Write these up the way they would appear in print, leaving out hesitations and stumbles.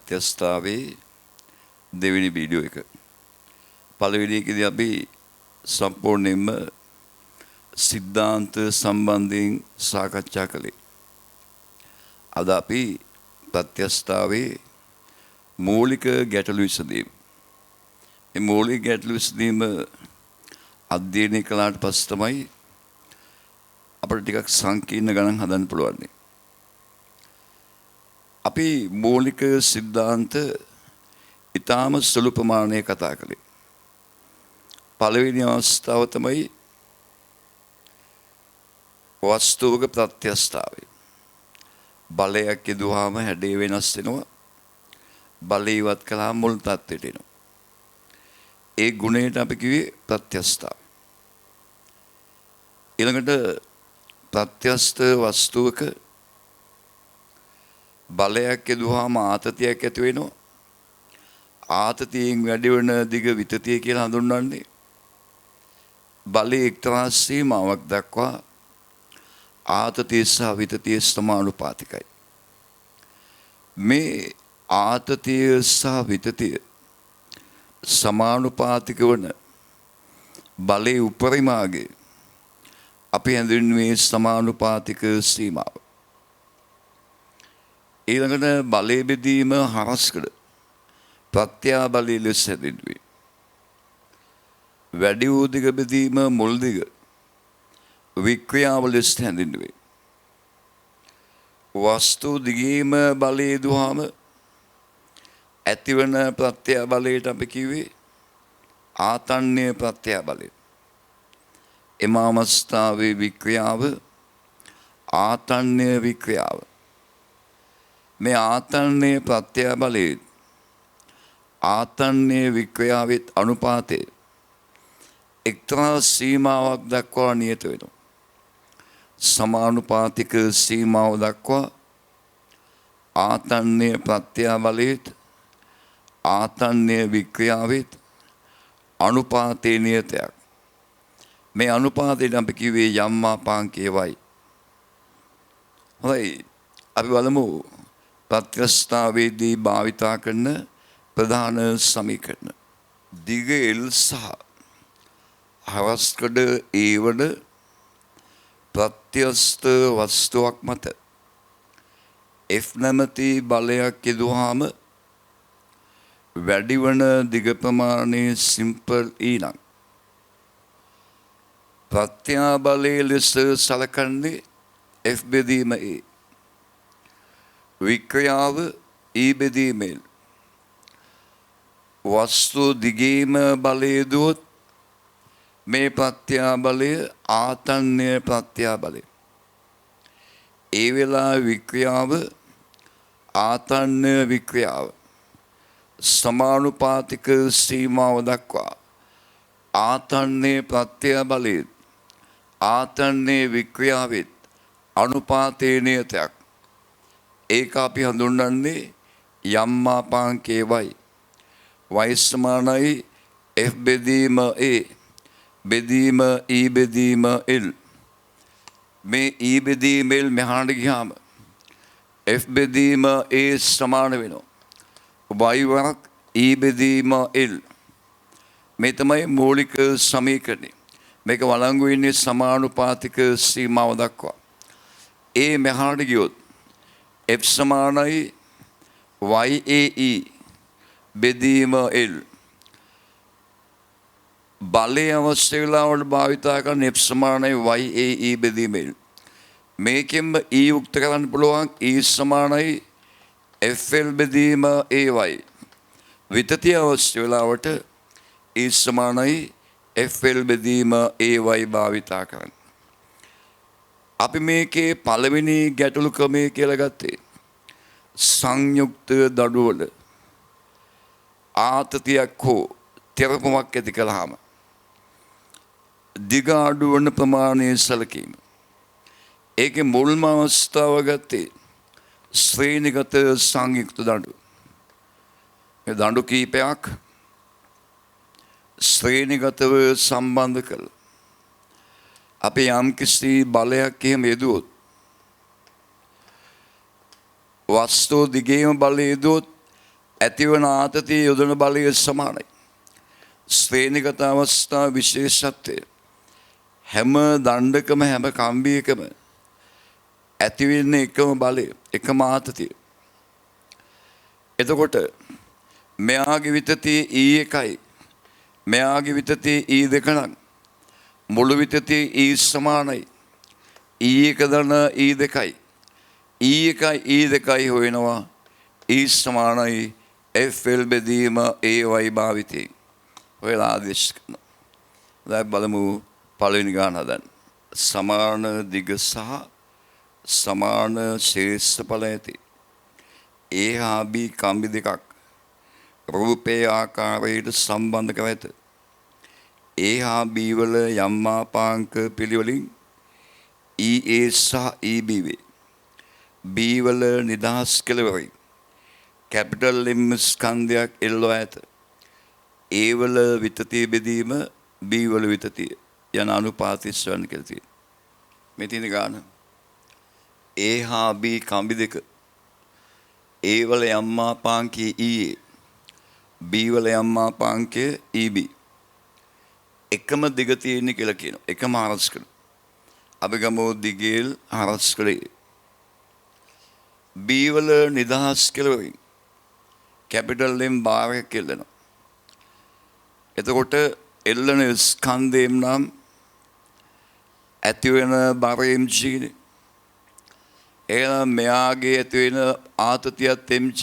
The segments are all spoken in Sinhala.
ප්‍රත්‍යස්ථාවේ දෙවෙනි වීඩියෝ එක. පළවෙනි එකේදී අපි සම්පූර්ණයෙන්ම සිද්ධාන්ත සම්බන්ධයෙන් සාකච්ඡා කළේ. අද අපි ප්‍රත්‍යස්ථාවේ මූලික ගැටලු විසඳීම. මේ මූලික ගැටලු විසඳීම අධ්‍යයනය කළාට පස්සේ තමයි අපිට ටිකක් සංකීර්ණ ගණන් හදන්න පුළුවන්. අපි මූලික සිද්ධාන්ත ඊටාම සුළු ප්‍රමාණයක කතා කළේ. පළවෙනි අවස්ථාව තමයි වස්තුවක ප්‍රත්‍යස්ථාවය. බලයක් යදුවාම හැඩය වෙනස් වෙනවා. බලය ඉවත් කළාම මුල් තත්ත්වයට එනවා. ඒ ගුණයට අපි කිව්වේ ප්‍රත්‍යස්ථාවය. ඊළඟට ප්‍රත්‍යස්ථ වස්තුවක බලයක් යදුවාම ආතතියක් ඇති වෙනවා. ආතතියෙන් වැඩි වෙන දිග විතතිය කියලා හඳුන්වන්නේ. බලයේ එක්තරා සීමාවක් දක්වා ආතතිය සහ විතතිය සමානුපාතිකයි. මේ ආතතිය සහ විතතිය සමානුපාතික වන බලයේ උපරිමාගේ අපි හඳුන්වන්නේ සමානුපාතික සීමාව. ඊළඟට බලයේ බෙදීම හරස්කඩ ප්‍රත්‍යාබලයේ ලෙස හැඳින්වේ. වැඩි වූ දිග බෙදීම මුල් දිග වික්‍රියාව ලෙස හැඳින්වේ. වස්තු දිගීම බලය දුහාම ඇතිවන ප්‍රත්‍යාබලයට අපි කිව්වේ ආතන්‍ය ප්‍රත්‍යාබලය. එම අවස්ථාවේ වික්‍රියාව ආතන්‍ය වික්‍රියාව. මේ ආතන්‍ය ප්‍රත්‍යාබලයේ ආතන්‍ය වික්‍රියාවෙත් අනුපාතය එක්තරා සීමාවක් දක්වා නියත වෙනවා. සමානුපාතික සීමාව දක්වා ආතන්‍ය ප්‍රත්‍යාබලයේත් ආතන්‍ය වික්‍රියාවෙත් අනුපාතේ නියතයක්. මේ අනුපාතයට අපි කිව්වේ යම් මාපාංකයේ y. හොඳයි, අපි බලමු ප්‍රත්‍යස්ථාවේදී භාවිතා කරන ප්‍රධාන සමීකරණ. දිග L සහ හරස්කඩ A වන ප්‍රත්‍යස්ථ වස්තුවක් මත F නැමැති බලයක් යදුවාම වැඩි වන දිග ප්‍රමාණය සිම්පල් E නම් ප්‍රත්‍යාබලයේ ලෙස සලකන්නේ F බෙදීම A. වික්‍රියාව E බෙදීම L. වස්තු දිගීම බලය දුවොත් මේ ප්‍රත්‍යාබලය ආතන්‍ය ප්‍රත්‍යාබලය. ඒ වෙලාවේ වික්‍රියාව ආතන්‍ය වික්‍රියාව සමානුපාතික සීමාව දක්වා ආතන්‍ය ප්‍රත්‍යාබලයේ ආතන්‍ය වික්‍රියාවෙත් අනුපාතේ නියතයක්. ඒක අපි හඳුන්වන්නේ යම් මාපාංකයේ y. y සමානයි F බෙදීම A බෙදීම E බෙදීම L. මේ E බෙදීම L මෙහාට ගියාම F බෙදීම A සමාන වෙනවා y වරක් E බෙදීම L. මේ තමයි මූලික සමීකරණය. මේක වළංගු වෙන්නේ සමානුපාතික සීමාව දක්වා. A මෙහාට ගියොත් F සමානයි YAE බෙදීම L. බලයේ අවශ්‍ය වෙලාවට භාවිතා කරන F සමානයි YAE බෙදීම L. මේකෙන්ම E යුක්ත කරන්න පුළුවන් E සමානයි FL බෙදීම AY. විතතිය අවශ්‍ය වෙලාවට E සමානයි FL බෙදීම AY භාවිතා කරන්න. අපි මේකේ පළවෙනි ගැටලු ක්‍රමය කියලා ගත්තේ සංයුක්ත දඩුවල ආතතියක් හෝ තෙරපුමක් ඇති කළාම දිග අඩු වන ප්‍රමාණය සැලකීම. ඒකේ මුල්ම අවස්ථාව ගත්තේ ශ්‍රේණිගත සංයුක්ත දඬු. මේ දඬු කීපයක් ශ්‍රේණිගතව සම්බන්ධ කළා. අපි යම් කිසි බලයක් එහෙම යෙදුවොත් වස්තුව දිගේම බලය යෙදුවොත් ඇතිවන ආතතිය යොදන බලය සමානයි. ශ්‍රේණිගත අවස්ථා විශේෂත්වය හැම දණ්ඩකම හැම කම්බියකම ඇතිවෙන්නේ එකම බලය, එකම ආතතිය. එතකොට මෙයාගේ විතතිය E1යි, මෙයාගේ විතතිය E2 නම් මුළු විතතිය E සමානයි. E1 දන E2යි. E1යි E2යි හොයනවා E සමානයි FL බෙදීම AY භාවිතයෙන්. ඔයලා ආදේශ කරනවා. දැන් බලමු පළවෙනි ගාන හදන්න. සමාන දිග සහ සමාන ශේෂ්ඨඵල ඇති A හා B කම්බි දෙකක් රූපේ ආකාරයට සම්බන්ධ කර ඇත. A හා B වල යම් මාපාංක පිළිවෙලින් EA සහ EB වේ. B වල නිදහස් කෙළවරින් කැපිටල් M ස්කන්ධයක් එල්ලවා ඇත. A වල විතතිය බෙදීම B වල විතතිය යන අනුපාතය සොයන්න කියලා තියෙනවා. මේ තියෙන ගාන A හා B කම්බි දෙක A වල යම් මාපාංකයේ EA B වල යම් මාපාංකයේ EB එකම දිග තියෙන කියලා කියනවා. එකම හරස්කඩ. අපි ගමු දිගේල් හරස්කඩේ B වල නිදහස් කෙළවරින් කැපිටල් M බාරයක් එල්ලනවා. එතකොට එල්ලන ස්කන්ධයෙන් නම් ඇති වෙන බර mg නේ. එහෙනම් මෙයාගේ ඇති වෙන ආතතියත් mg,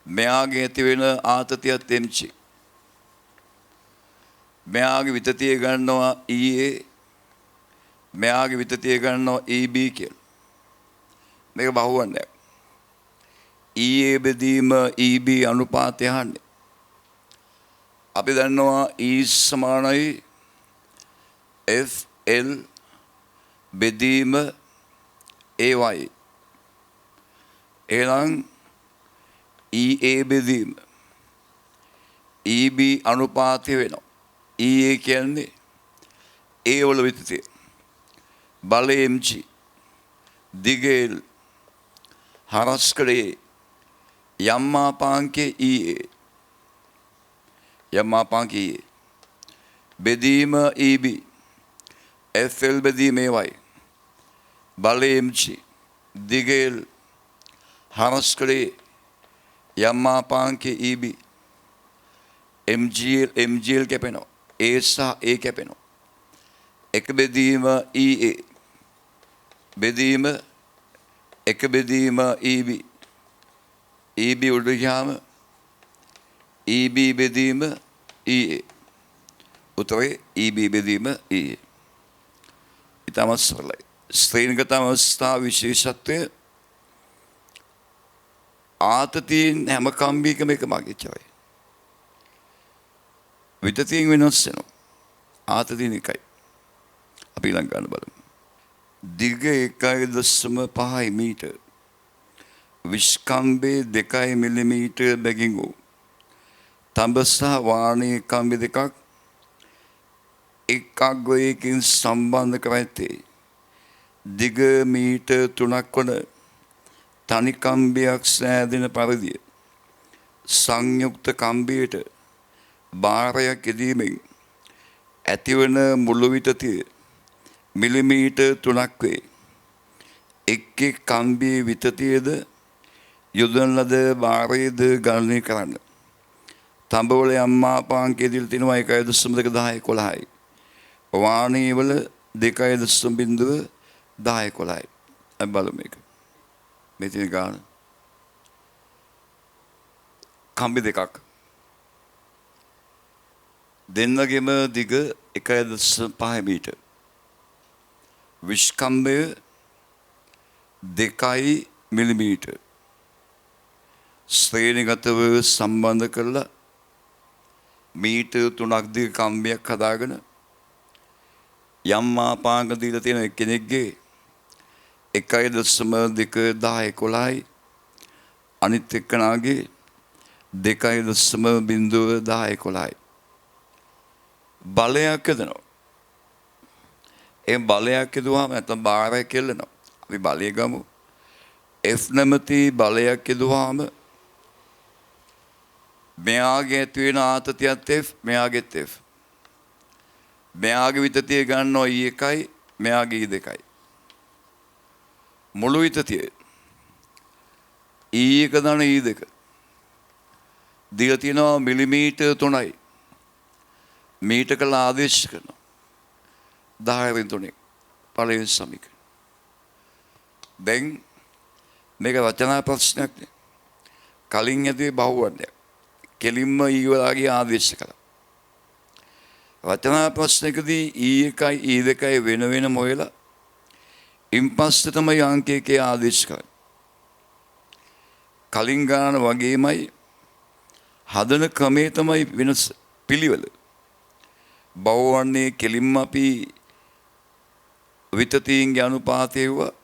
මෙයාගේ ඇති වෙන ආතතියත් mg. මෙයාගේ විතතිය ගන්නවා EA, මෙයාගේ විතතිය ගන්නවා EB කියලා. මේක බහුවන්නේ. EA බෙදීම EB අනුපාතය අහන්නේ. අපි දන්නවා E සමානයි FL බෙදීම AY. එහෙනම් EA බෙදීම EB අනුපාතය වෙනවා. EA කියන්නේ A වල විතතිය. බලය mg. දිගේල් හරස්කඩේ යම් මාපාංකයේ EA. යම් මාපාංකයේ EA. බෙදීම EB. FL බෙදීම AY. බලය mg. දිගේල් හරස්කඩේ යම් මාපාංකයේ EB. MGL කැපෙනවා. A සහ A කැපෙනවා. එක බෙදීම EA. බෙදීම එක බෙදීම EB. EB උඩ ගියාම EB බෙදීම EA. උත්තරේ EB බෙදීම EA. ඊටම සරලයි. ශ්‍රේණිගත අවස්ථා විශේෂත්වය ආතතියෙන් හැම කම්බිකම එකම අගච්චරයි. විතතියෙන් වෙනස් වෙනවා. ආතතියෙන් එකයි. අපි ඊළඟ ගන්න බලමු. දිග 1.5 මීටර. විස්කම්බේ 2 මිලිමීටර බැගින් වූ තඹ සහ වාණයේ කම්බි දෙකක් එක් අග්‍රයකින් සම්බන්ධ කර ඇත්තේ දිග මීටර් 3ක් වන තනි කම්බියක් සෑදෙන පරිදිය සංයුක්ත කම්බියට භාරයක් යෙදීමෙන් ඇතිවන මුළු විතතිය මිලිමීටර් 3ක් වේ. එක් එක් කම්බියේ විතතියද යොදන ලද භාරයද ගණනය කරන්න. තඹවල යම් මාපාංකයේ දීලා තිනවා 1.10 වාණී වල 2.10 අපි බලමු මේක. මේ තියෙන ගාන කම්බි දෙකක් දෙන්නගෙම දිග 1.5 මීටර. විස්කම්බය 2 මිලිමීටර. ශ්‍රේණිගතව සම්බන්ධ කරලා මීටර් 3ක් දිග කම්බියක් හදාගෙන යම් මාපාංක දීලා තියෙන කෙනෙක්ගේ 1.2 අනිත් එක්කනාගේ 2.10 බලයක් යදනවා. ඒ බලයක් යදුවාම නැත්නම් බාරයක් කෙල්ලනවා. අපි බලය ගමු. F නැමැති බලයක් යදුවාම මෙයාගේ ඇති වෙන ආතතියත් F, මෙයාගෙත් F. මෙයාගේ විතතිය ගන්නවා E1යි, මෙයාගේ E2යි. මුළු විතතිය E1 දන E2 දිග තියෙනවා මිලිමීටර් 3යි. මීටර් කළා ආදේශ කරනවා 10 පළවෙනි සමීකරණ. දැන් මේක රචනා ප්‍රශ්නයක් නේ. කලින් ඇදී බහුවර්ණයක්. කෙලින්ම ඊවලාගේ ආදේශ කළා. රචනා ප්‍රශ්නකදී E1යි E2යි වෙන වෙනම හොයලා ඉන්පස්සේ තමයි අංක 1 ආදේශ කරන්නේ. කලින් ගාන වගේමයි හදන ක්‍රමේ තමයි වෙනස පිළිවෙල. බහුවර්ණයේ කෙලින්ම අපි විතතීන්ගේ අනුපාතය වුණා.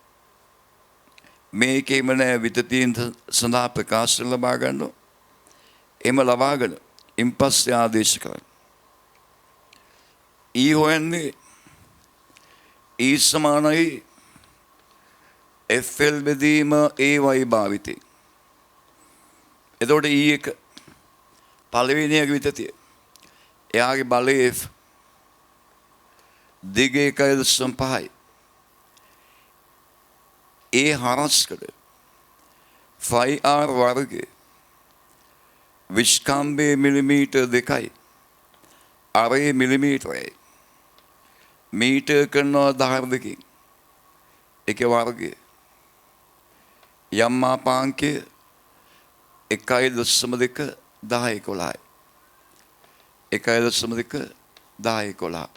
මේකේම නෑ විතතීන් සඳහා ප්‍රකාශ ලබා ගන්නවා. එම ලබාගෙන ඉන්පස්සේ ආදේශ කරනවා. E හොයන්නේ E සමානයි FL බෙදීම AY භාවිතේ. එතකොට E1 පළවෙනියගේ විතතිය. එයාගේ බලය F. දිග 1.5යි. ඒ හරස්කඩ 5R වර්ගය විස්කම්බේ මිලිමීටර් 2යි. අරේ මිලිමීටරයි. මීටර් කරනවා 10 එක වර්ගය. යම් මාපාංකය 1.2 10 11යි. 1.2 10 11.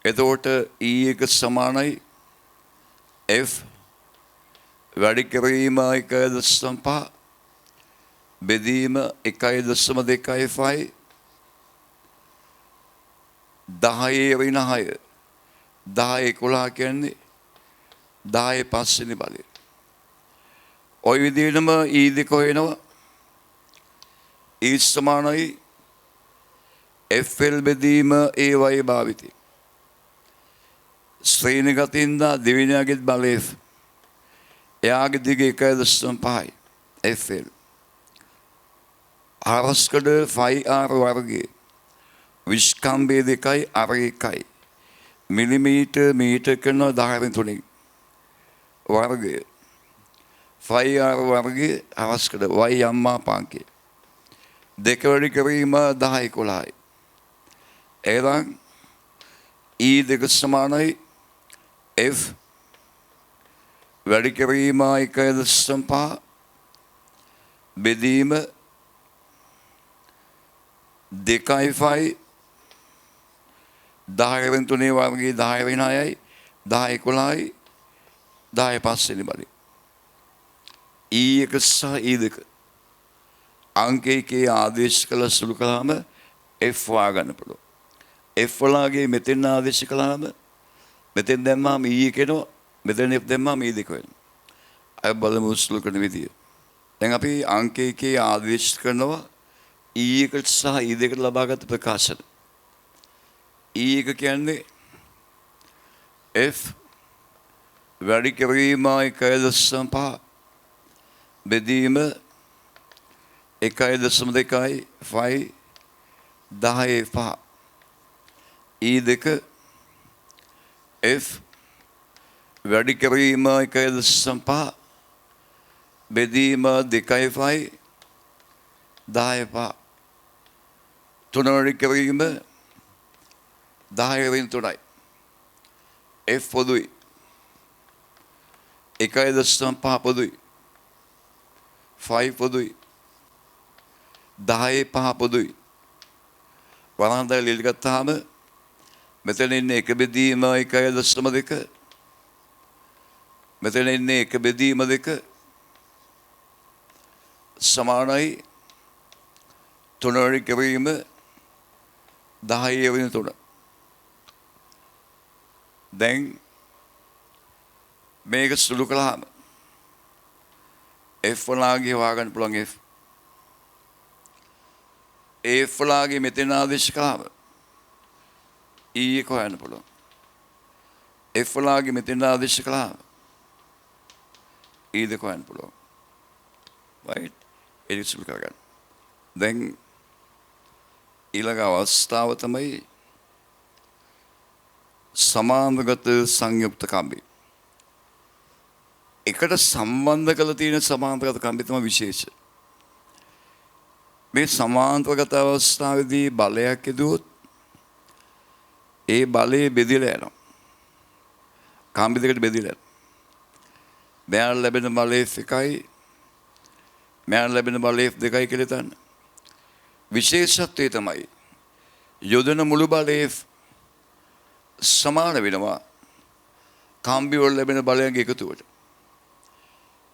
එතකොට E1 සමානයි F වැඩි කිරීම 1.5 බෙදීම 1.2යි 10 වෙන 6 10 11 කියන්නේ 10 පස්වෙනි බලය. ඔය විදිහටම E2 හොයනවා. E සමානයි FL බෙදීම AY භාවිතය. ශ්‍රේණිගතින්ද දෙවෙනියාගේ බලය F. එයාගේ දිග 1.5යි FL. හරස්කඩ 5R වර්ගයේ විස්කම්බේ 2යි අර 1යි. මිලිමීටර් මීටර් කරනවා 10 වර්ගය. 5R වර්ගයේ හරස්කඩ y යම්මා පාංකය. දෙක වැඩි කිරීම 10 11යි. එහෙනම් E2 සමානයි F වැඩි කිරීම 1.5 බෙදීම 2.5 10 වෙන 3 වර්ගයේ 10 වෙන 6යි 10 11යි 10 පස්වෙනි බලය. E1 සහ E2 අංක 1 ආදේශ කළ සුළු කළාම F වා ගන්න පුළුවන්. F වලගේ මෙතෙන් ආදේශ කළාම මෙතෙන් දැම්මාම E1 එනවා. මෙතෙන් F දැම්මාම E2 වෙනවා. අය බලමු සුළු කරන විදිය. දැන් අපි අංක 1 ආදේශ කරනවා E1 සහ E2 ලබාගත් ප්‍රකාශන. E1 කියන්නේ F වැඩි කිරීම 1.5 බෙදීම 1.2යි 5 10 5. E2 F වැඩි කිරීම 1.5 බෙදීම 2.5 10 5. 3 වැඩි කිරීම 10 වෙන 3යි. F පොදුයි. 1.5 පොදුයි. 5 පොදුයි. 10 5 පොදුයි. වරන්දා ලියල ගත්තාම මෙතන ඉන්නේ 1 බෙදීම 1.2. මෙතන ඉන්නේ 1 බෙදීම 2 සමානයි 3 වැඩි කිරීම 10 වෙන 3. දැන් මේක සුළු කළාම F වලාගේ හොයාගන්න පුළුවන් F. F වලාගේ මෙතන ආදේශ කළාම E1 හොයන්න පුළුවන්. F වලාගේ මෙතන ආදේශ කළාම E2 හොයන්න පුළුවන්. right? ඒක සුළු කරගන්න. දැන් ඊළඟ අවස්ථාව තමයි සමාන්තරගත සංයුක්ත කම්බි. එකට සම්බන්ධ කරලා තියෙන සමාන්තරගත කම්බි තමයි විශේෂ. මේ සමාන්තරගත අවස්ථාවේදී බලයක් යදුවොත් ඒ බලය බෙදිලා යනවා. කම්බි දෙකට බෙදිලා. මෙයාට ලැබෙන බලය එකයි, මෙයාට ලැබෙන බලය දෙකයි කියලා හිතන්න. විශේෂත්වය තමයි යොදන මුළු බලයේ සමාන වෙනවා කම්බි වල ලැබෙන බලයන්ගේ එකතුවට.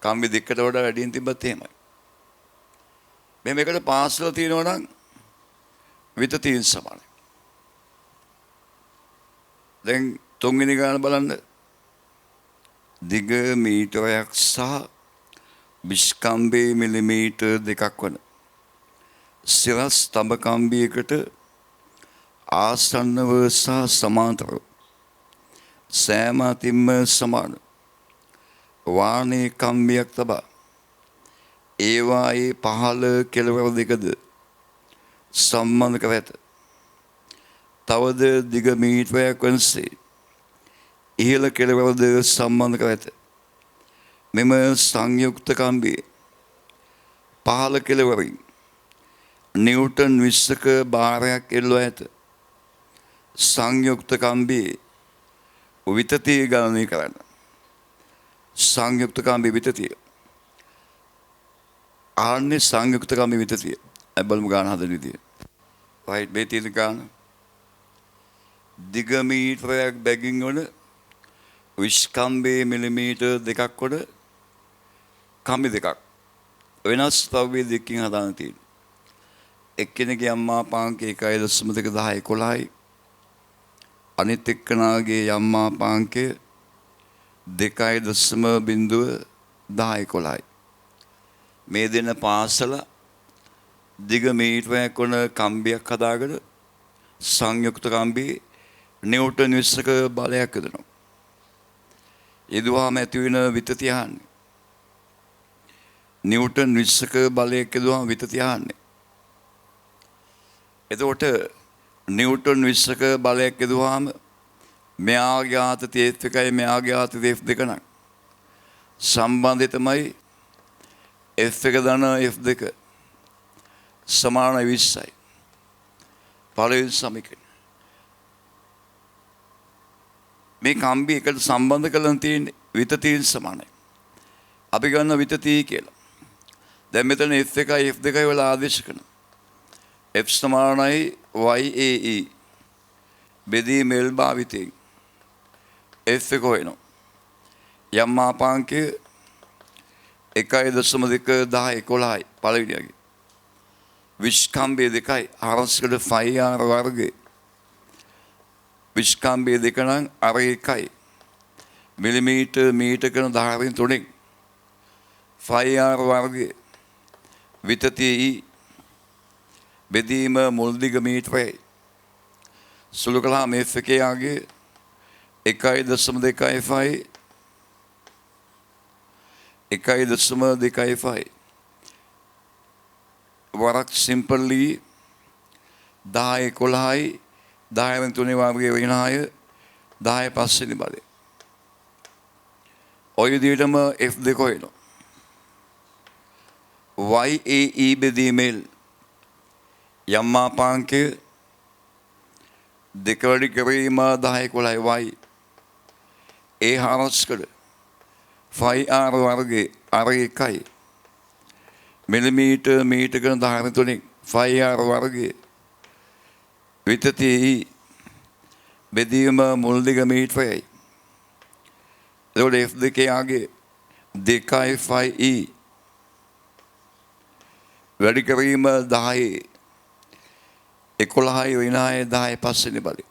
කම්බි දෙකට වඩා වැඩියෙන් තිබ්බත් එහෙමයි. මේ මේකට පාස්ලා තියෙනවා නම් විතතියින් සමානයි. දැන් තුන්වෙනි ගාන බලන්න. දිග මීටරයක් සහ විස්කම්බේ මිලිමීටර් දෙකක් වන සිරස් තඹ කම්බියකට ආසන්නව සහ සමාන්තරව සෑම අතින්ම සමාන වානේ කම්බියක් තබා ඒවායේ පහළ කෙළවර දෙකද සම්බන්ධ කර ඇත. තවද දිග මීටරයක් වනසේ ඉහළ කෙළවරද සම්බන්ධ කර ඇත. මෙම සංයුක්ත කම්බියේ පහළ කෙළවරින් නිව්ටන් 20ක භාරයක් එල්වා ඇත. සංයුක්ත කම්බියේ විතතිය ගණනය කරන්න. සංයුක්ත කම්බියේ විතතිය. ආන්නේ සංයුක්ත කම්බියේ විතතිය. බලමු ගාන හදන විදිය. right මේ තියෙන ගාන. දිග මීටරයක් බැගින් වන විස්කම්බේ මිලිමීටර් දෙකක් වන කම්බි දෙකක්. වෙනස් ද්‍රව්‍ය දෙකකින් හදාන තියෙනවා. එක්කෙනෙකුගේ අම්මාපාංක 1.2 අනිත් එක්කෙනාගේ අම්මාපාංකය 2.0 මේ දෙන පාසල දිග මීටරයක් වන කම්බියක් හදාගෙන සංයුක්ත කම්බියේ නිව්ටන් 20ක බලයක් යදනවා. යදුවාම ඇති වෙන විතතිය අහන්නේ. නිව්ටන් 20ක බලයක් යදුවාම විතතිය අහන්නේ. එතකොට නිව්ටන් 20ක බලයක් යදුවාම මෙයාගේ ආතතිය F1යි මෙයාගේ ආතතිය F2 නම් සම්බන්ධය තමයි F1 ධන F2 සමාන 20යි. පළවෙනි සමීකරණය. මේ කම්බි එකට සම්බන්ධ කරලා තියෙන විතතියින් සමානයි. අපි ගන්න විතතිය කියලා. දැන් මෙතන F1යි F2යි වල ආදේශ කරනවා. F සමානයි YAE බෙදී මෙල් භාවිතයෙන් F1 හොයනවා. යම් මාපාංකය 1.2 පළවෙනියගේ. විස්කම්බේ දෙකයි හරස්කඩ 5R වර්ගයේ විස්කම්බේ දෙක නම් අර එකයි මිලිමීටර් මීටර කරන 10 5R වර්ගයේ විතතිය බෙදීම මුල් දිග මීටරයි. සුළු කළාම F1 යාගේ 1.2 1.2 වරක් සිම්පල්ලි 10 10 වර්ගයේ විනාය 10 පස්වෙනි බලය. ඔය විදිහටම F2 හොයනවා. YAE බෙදීමෙල් යම් මාපාංකය දෙක වැඩි කිරීම 10 y ඒ හරස්කඩ 5R වර්ගයේ අර එකයි මිලිමීටර් මීටර කරන 10 5R වර්ගයේ විතතිය බෙදීම මුල් දිග මීටරයයි. එතකොට F2 යාගේ 2.5E වැඩි කිරීම 10 11 විනාය 10 පස්වෙනි බලය.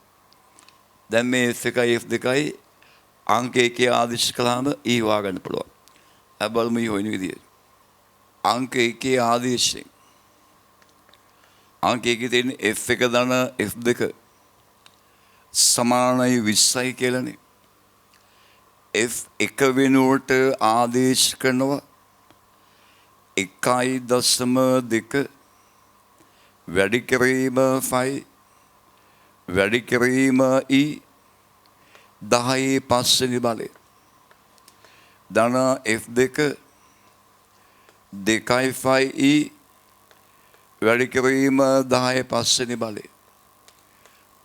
දැන් මේ F1යි F2යි අංක 1 ආදේශ කළාම E හොයාගන්න පුළුවන්. අපි බලමු E හොයන විදිය. අංක 1 ආදේශයෙන් අංක 1 තියෙන F1 ධන F2 සමානයි 20යි කියලානේ. F1 වෙනුවට ආදේශ කරනවා 1.2 වැඩි කිරීම ෆයි වැඩි කිරීම E 10 පස්වෙනි බලය ධන F2 2 ෆයි E වැඩි කිරීම 10 පස්වෙනි බලය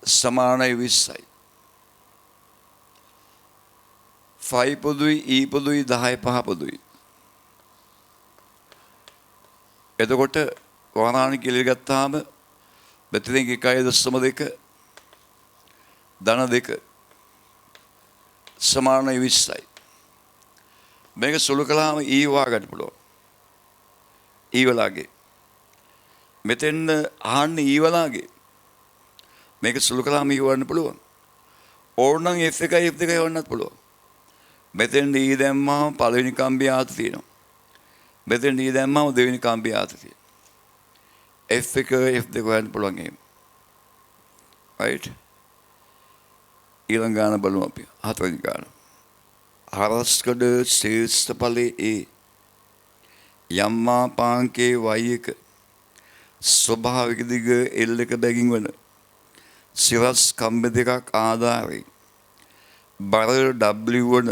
සමානයි 20යි. ෆයි පොදුයි E පොදුයි 10 පහ පොදුයි. එතකොට වරාණි කියලා ගත්තාම මෙතනින් 1.2 ධන 2 සමානයි 20යි. මේක සුළු කළාම E වාගන්න පුළුවන්. E වලාගේ. මෙතෙන් අහන්නේ E වලාගේ. මේක සුළු කළාම E වන්න පුළුවන්. ඕනනම් F1 F2 වන්නත් පුළුවන්. මෙතෙන් E දැම්මම පළවෙනි කම්බිය ආත තියෙනවා. මෙතෙන් E දැම්මම දෙවෙනි කම්බිය ආත තියෙනවා. F1 F2 වන්න පුළුවන් එහෙම. right? ඊළඟ ගාන බලමු අපි. හතරවෙනි ගාන. හරස්කඩ ශ්‍රේෂ්ඨ ඵලයේ යම්මාපාංකේ y1 ස්වභාවික දිග L1 බැගින් වන සිරස් කම්බ දෙකක් ආධාරයෙන් බර W වන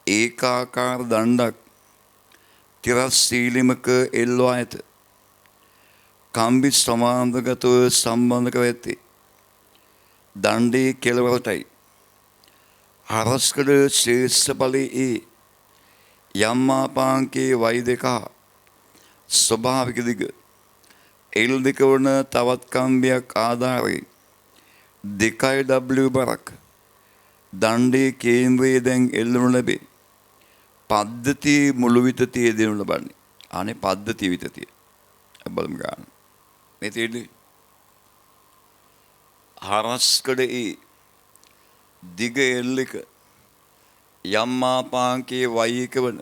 ඒකාකාර දණ්ඩක් තිරස් සීලිමක එල්වා ඇත. කම්බි සමාන්තරගතව සම්බන්ධ කර ඇත්තේ දණ්ඩේ කෙළවරටයි. හරස්කඩ ශ්‍රේෂ්ඨ ඵලයේ යම්මාපාංකේ y2 ස්වභාවික දිග L2 වන තවත් කම්බියක් ආධාරයෙන් 2W බරක් දණ්ඩේ කේන්ද්‍රයේ දැන් එල්ලනු ලැබේ. පද්ධතිය මුළු විතතිය දෙනු ලබන්නේ. අනේ පද්ධතිය විතතිය. බලමු ගන්න. මේ තේරෙන්නේ හරස්කඩේ දිග L1 යම්මාපාංකේ y1 වන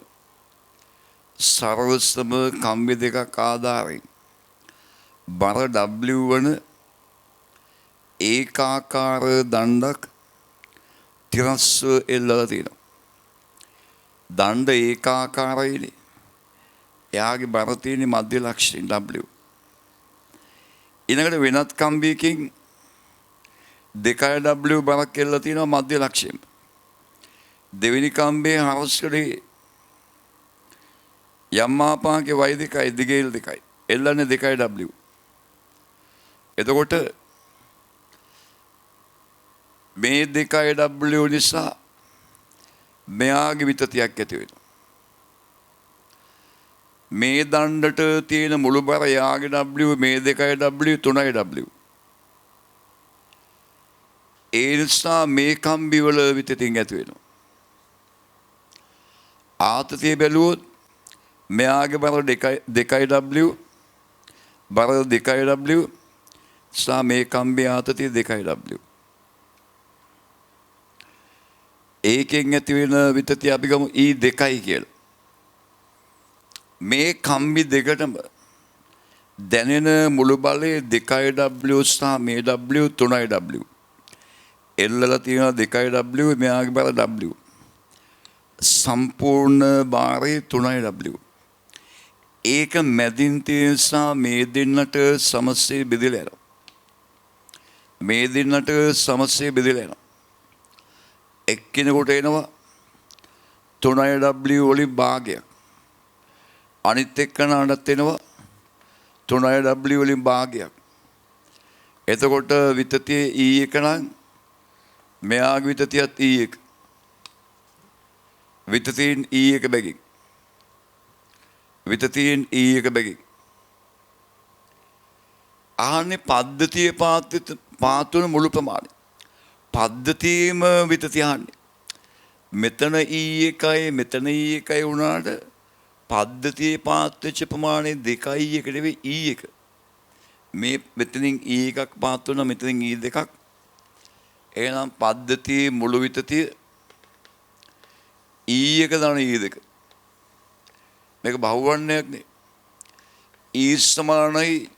සර්වසම කම්බි දෙකක් ආධාරයෙන් බර W වන ඒකාකාර දණ්ඩක් තිරස්ව එල්ලලා තියෙනවා. දණ්ඩ ඒකාකාරයිනේ. එයාගේ බර තියෙන මධ්‍ය ලක්ෂණ W. ඊළඟට වෙනත් කම්බියකින් 2W බරක් එල්ලලා තියෙනවා මධ්‍ය ලක්ෂයෙන්. දෙවෙනි කම්බේ හරස්කඩේ යම්මාපාංකේ y2 දිගේ L2 එල්ලන්නේ 2W. එතකොට මේ 2W නිසා මෙයාගේ විතතියක් ඇති වෙනවා. මේ දණ්ඩට තියෙන මුළු බර යාගේ W මේ 2W 3W. ඒ නිසා මේ කම්බි වල විතතියෙන් ඇති වෙනවා. ආතතිය බැලුවොත් මෙයාගේ බර 2W බර 2W සා මේ කම්බි ආතතිය 2W. ඒකෙන් ඇති වෙන විතතිය අපි ගමු E2 කියලා. මේ කම්බි දෙකටම දැනෙන මුළු බලය 2W සහ මේ W 3W. එල්ලලා තියෙන 2W මෙයාගේ බර W. සම්පූර්ණ භාරය 3W. ඒක මැදින් තියෙන නිසා මේ දෙන්නට සමසේ බෙදලා යනවා. මේ දෙන්නට සමසේ බෙදලා යනවා. එක්කිනෙකුට එනවා 3W වලින් භාගයක්. අනිත් එක්කනටත් එනවා 3W වලින් භාගයක්. එතකොට විතතිය E1 නම් මෙයාගේ විතතියත් E1. විතතියෙන් E1 බැගින්. විතතියෙන් E1 බැගින්. ආන්නේ පද්ධතියේ පාතුන මුළු ප්‍රමාණය. පද්ධතියේම විතතිය ආන්නේ. මෙතන E1යි මෙතන E1යි වුණාට පද්ධතියේ පාත්වෙච්ච ප්‍රමාණය 2යි 1 නෙවෙයි E1. මේ මෙතනින් E1ක් පාත් වෙනවා මෙතනින් E2ක්. එහෙනම් පද්ධතියේ මුළු විතතිය E1 දාන E2. මේක බහුවර්ණයක් නේ. E සමානයි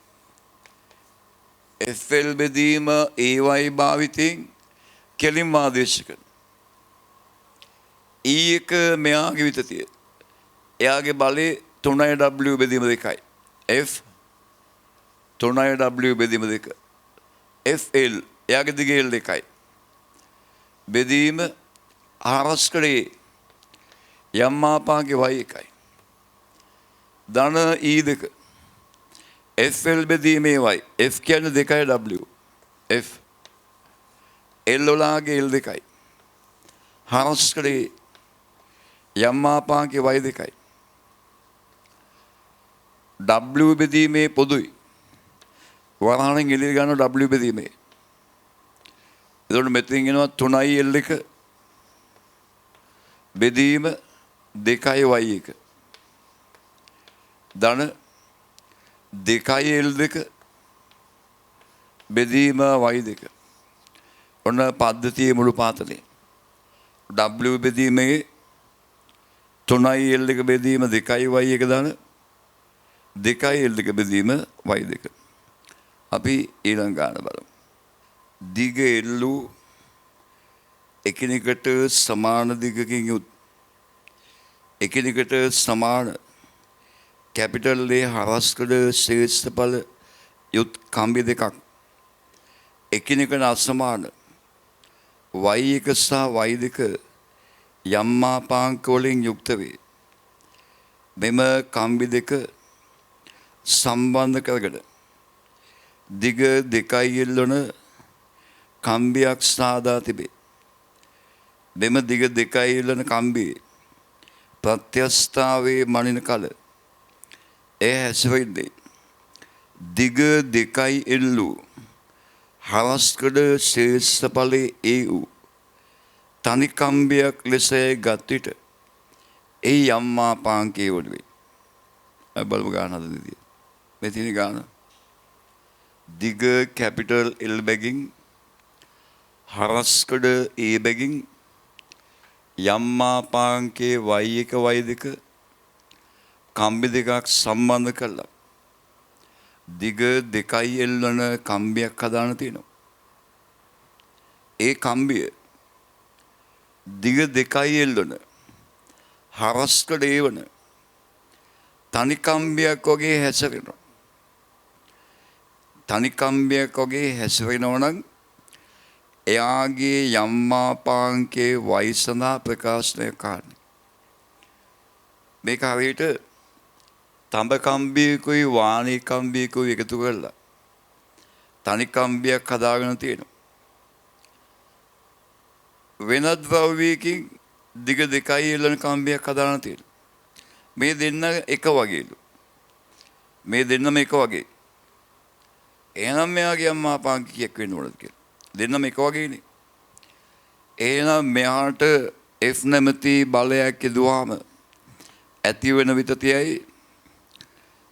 FL බෙදීම AY භාවිතයෙන් කෙලින්ම ආදේශ කරන. E1 මෙයාගේ විතතිය. එයාගේ බලය 3W බෙදීම 2යි. F 3යි W බෙදීම 2. FL එයාගේ දිගේ L 2යි. බෙදීම හරස්කඩේ යම් මාපාංකේ Y 1යි. ධන E 2. FL බෙදීමේ Y. F කියන්නේ 2යි W. F L වලගේ L 2යි. හරස්කඩේ යම් මාපාංකේ Y 2යි. W බෙදීමේ පොදුයි. වරහණෙන් එළිය ගන්න W බෙදීමේ. එතකොට මෙතනින් එනවා 3යි L 1 බෙදීම 2යි Y 1. ධන 2යි L 2 බෙදීම Y 2. ඔන්න පද්ධතියේ මුළු පාතලේ. W බෙදීමේ 3යි L 1 බෙදීම 2යි Y 1 ධන 2යි L 2 බෙදීම Y 2. අපි ඊළඟ ගාන බලමු. දිග එල්ලු එකිනෙකට සමාන දිගකින් යුත් එකිනෙකට සමාන කැපිටල් A හරස්කඩ ශේෂ්ඨඵල යුත් කම්බි දෙකක් එකිනෙකට අසමාන y1 සහ y2 යම් මාපාංක වලින් යුක්ත වේ. මෙම කම්බි දෙක සම්බන්ධ කරගෙන දිග 2යි එල්ලන කම්බියක් සාදා තිබේ. මෙම දිග 2යි එල්ලන කම්බියේ ප්‍රත්‍යස්ථාවේ මනින කල එය හැසිරෙන්නේ දිග 2යි එල්ලු හරස්කඩ ශේෂ්ඨඵලයේ ඒ වූ තනි කම්බියක් ලෙස ගත් විට ඒ යම් මාපාංකයේ වඩුවේ. බලමු ගාන හදන්නේ. මේ තියෙන ගාන දිග කැපිටල් L බැගින් හරස්කඩ A බැගින් යම් මාපාංකයේ y1 y2 කම්බි දෙකක් සම්බන්ධ කළා. දිග 2යි එල්වන කම්බියක් හදාන තියෙනවා. ඒ කම්බිය දිග 2යි එල්වන හරස්කඩ A වන තනි කම්බියක් වගේ හැසිරෙනවා. තනි කම්බියක් වගේ හැසිරෙනවා නම් එයාගේ යම් මාපාංකයේ y සඳහා ප්‍රකාශනය කරන්නේ. මේක හරියට තඹ කම්බියකුයි වාණී කම්බියකුයි එකතු කරලා තනි කම්බියක් හදාගෙන තියෙනවා. වෙනත් ද්‍රව්‍යයකින් දිග 2යි එල්ලන කම්බියක් හදාගෙන තියෙනවා. මේ දෙන්න එක වගේලු. මේ දෙන්නම එක වගේ. එහෙනම් මෙයාගේ යම් මාපාංකයක් වෙන්න ඕනද කියලා. දෙන්නම එක වගේනේ. එහෙනම් මෙයාට F නැමැති බලයක් යදුවාම ඇති වෙන විතතියයි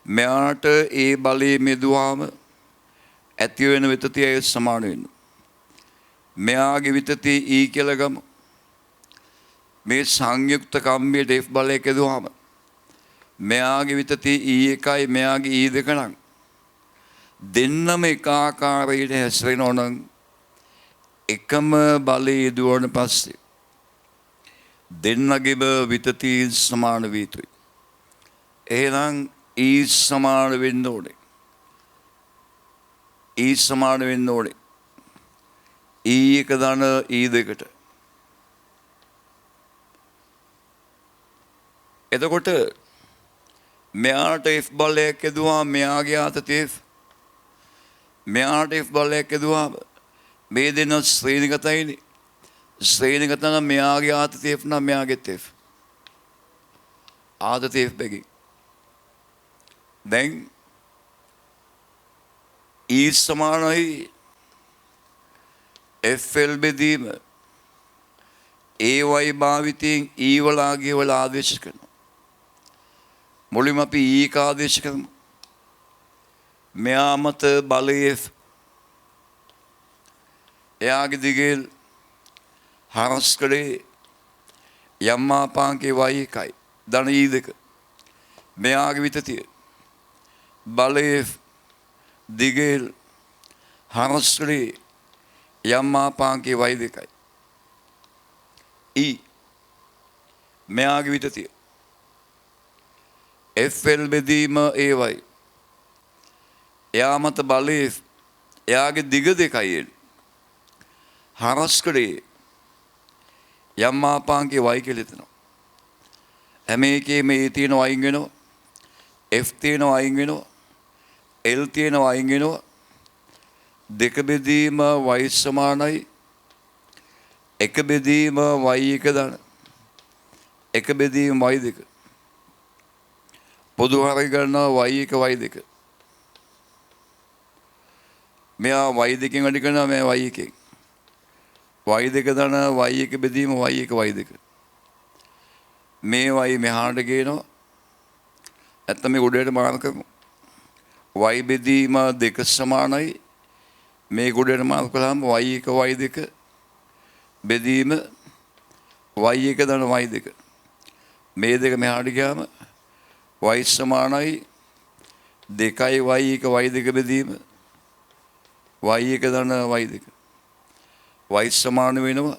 මෙයාට ඒ බලයේ මෙදුවාම ඇති වෙන විතතියයි සමාන වෙනවා. මෙයාගේ විතතිය E කියලා ගමු. මේ සංයුක්ත කම්බියට F බලයක් යදුවාම මෙයාගේ විතතිය E1යි මෙයාගේ E2 නම් දෙන්නම එක ආකාරයට හැසිරෙනවා නම් එකම බලය යදුවන පස්සේ දෙන්නගේම විතතිය සමාන විය යුතුයි. එහෙනම් E සමාන වෙන්න ඕනේ. E සමාන වෙන්න ඕනේ. E1 ධන E2ට. එතකොට මෙයාට F බලයක් යදුවා මෙයාගේ ආතතිය F. මෙයාට F බලයක් යදුවා මේ දෙන ශ්‍රේණිගතයිනේ. ශ්‍රේණිගත නම් මෙයාගේ ආතතිය F නම් මෙයාගේත් F. ආතතිය F බැගින්. දැන් E සමානයි FL බෙදීම AY භාවිතයෙන් E වලාගේ වල ආදේශ කරනවා. මුලින්ම අපි E එක ආදේශ කරමු. මෙයා මත බලය F. එයාගේ දිගේ හරස්කඩේ යම් මාපාංකයේ y1යි ධන E2 මෙයාගේ විතතිය බලය F දිගේ හරස්කඩේ යම් මාපාංකයේ y2යි E මෙයාගේ විතතිය FL බෙදීම AY එයා මත බලේ එයාගේ දිග දෙකයි හරස්කඩේ යම් ආපාංකේ y කියලා හිතනවා. හැම එකේම A තියෙනවා අයින් වෙනවා. F තියෙනවා අයින් වෙනවා. L තියෙනවා අයින් වෙනවා. දෙක බෙදීම y සමානයි එක බෙදීම y එක දාන එක බෙදීම y දෙක පොදු හරය ගන්නවා y එක y දෙක මෙයා y දෙකෙන් වැඩි කරනවා මෙයා y එකෙන් y දෙක දාන y එක බෙදීම y එක y දෙක මේ y මෙහාට ගේනවා නැත්නම් මේ උඩට මාර්ක කරමු y බෙදීම දෙක සමානයි මේ උඩට මාර්ක කළාම y එක y දෙක බෙදීම y එක දාන y දෙක මේ දෙක මෙහාට ගියාම y සමානයි දෙකයි y එක y දෙක බෙදීම y එක දාන y දෙක y සමාන වෙනවා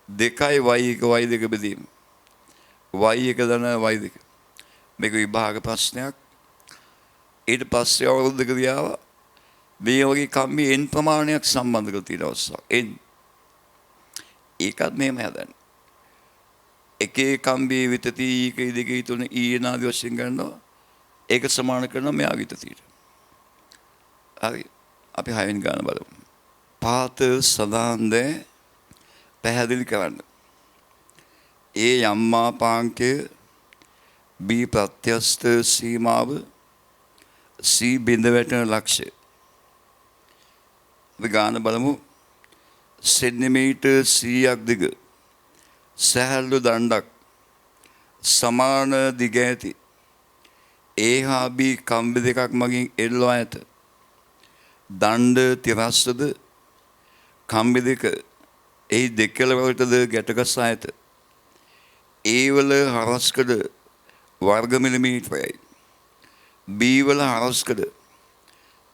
දෙකයි y එක y දෙක බෙදීම y එක දාන y දෙක මේක විභාග ප්‍රශ්නයක් ඊට පස්සේ අවුරුදු දෙක ගියාවා මේ වගේ කම්බි n ප්‍රමාණයක් සම්බන්ධ කරලා තියෙනවා n ඒකත් මෙහෙම හදන්නේ එකේ කම්බියේ විතති ඊකේ දෙකේ තුන ඊන ආදී වශයෙන් ගන්නවා ඒක සමාන කරනවා මෙයා විතතියට හරි අපි හයෙන් ගන්න බලමු පාත සදාන්ද පැහැදිලි කරන්න ඒ යම්මාපාංකය B ප්‍රත්‍යස්ත සීමාව C බිඳ වැටෙන ලක්ෂ්‍ය අපි ගන්න බලමු සෙන්ටිමීටර් 100ක් දිග සැහැල්ලු දණ්ඩක් සමාන දිග ඇති A හා B කම්බි දෙකක් මගින් එල්වා ඇත දණ්ඩ තිරස්වද කම්බි දෙක එහි දෙකළවලටද ගැටගසා ඇත A වල හරස්කඩ වර්ග මිලිමීටරයි B වල හරස්කඩ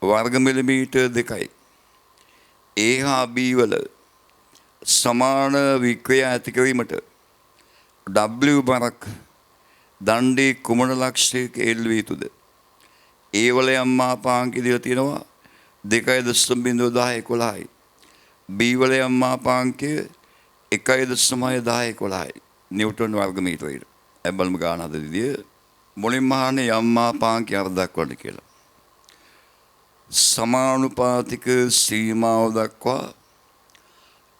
වර්ග මිලිමීටර් 2යි A හා B වල සමාන වික්‍රය ඇති කිරීමට W බරක් දණ්ඩේ කුමන ලක්ෂයක එල් විය යුතුද? A වල යම් මාපාංක ඉදිරිය තියෙනවා 2.1011යි. B වල යම් මාපාංකය 1.1011යි. නිව්ටන් වර්ග මීටරයට. බලමු ගාන හද විදිය. මුලින්ම අහන්නේ යම් මාපාංකය අර දක්වන්න කියලා. සමානුපාතික සීමාව දක්වා